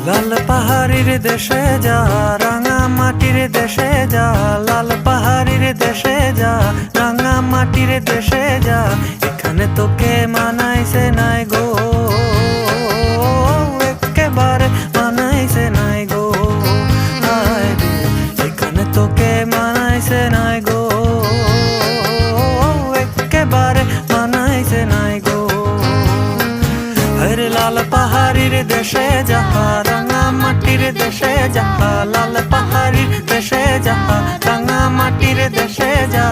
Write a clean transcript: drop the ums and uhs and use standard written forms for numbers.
লাল পাহাড়ির দেশে যা, রাঙা মাটির দেশে যা, লাল পাহাড়ির দেশে যা, রাঙা মাটির দেশে যা, এখানে তোকে মানাইছে নাই গো, একেবারে মানাইছে নাই গো, হায় রে, এখানে তোকে মানাইছে নাই গো, একেবারে মানাইছে নাই গো। হরে লাল পাহাড়ির দেশে যাহা, রাঙা মাটির দেশে যাহা, লাল পাহাড়ির দেশে যাহা, রাঙা মাটির দেশে যা,